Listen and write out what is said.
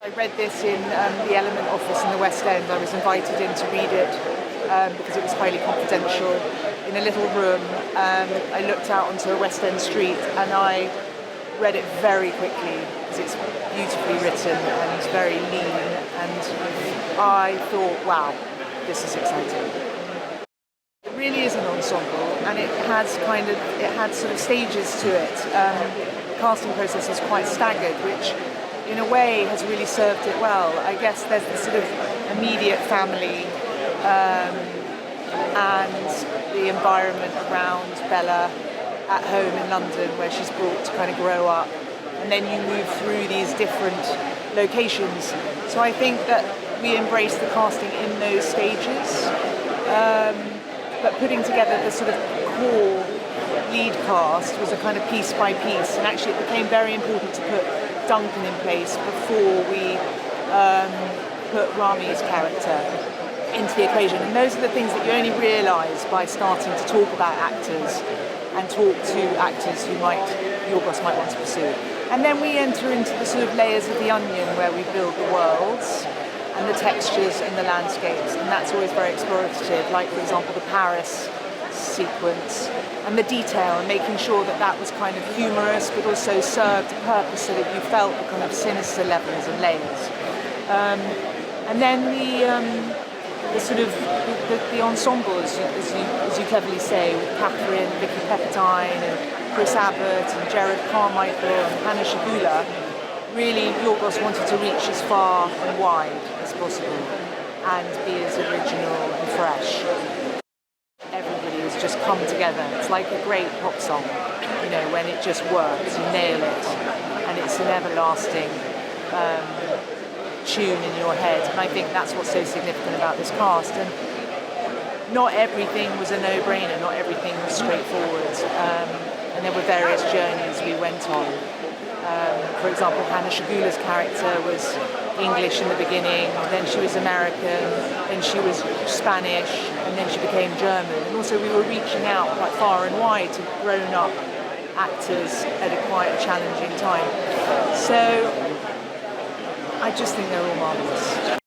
I read this in the Element office in the West End. I was invited in to read it because it was highly confidential in a little room. I looked out onto a West End street and I read it very quickly because it's beautifully written and very lean, and I thought, wow, this is exciting. It really is an ensemble, and it had sort of stages to it. The casting process is quite staggered, which in a way has really served it well. I guess there's the sort of immediate family and the environment around Bella at home in London, where she's brought to kind of grow up, and then you move through these different locations. So I think that we embrace the casting in those stages, but putting together the sort of core lead cast was a kind of piece by piece, and actually it became very important to put Duncan in place before we put Rami's character into the equation. And those are the things that you only realise by starting to talk about actors and talk to actors who Yorgos might want to pursue. And then we enter into the sort of layers of the onion where we build the worlds and the textures and the landscapes, and that's always very explorative, like for example the Paris sequence and the detail, and making sure that that was kind of humorous but also served a purpose so that you felt the kind of sinister levels and layers. And then the sort of the ensemble, as you cleverly say, with Catherine, Vicky Pepperdine, and Chris Abbott, and Jared Carmichael, and Hannah Shagula. Really, Yorgos wanted to reach as far and wide as possible and be as original and fresh. Everybody has just come together. It's like a great pop song, you know, when it just works, you nail it, and it's an everlasting tune in your head. And I think that's what's so significant about this cast. And not everything was a no-brainer, not everything was straightforward, and there were various journeys we went on. For example, Hannah Shagula's character was English in the beginning, then she was American, then she was Spanish, and then she became German. And also we were reaching out quite far and wide to grown-up actors at quite a challenging time. So I just think they're all marvellous.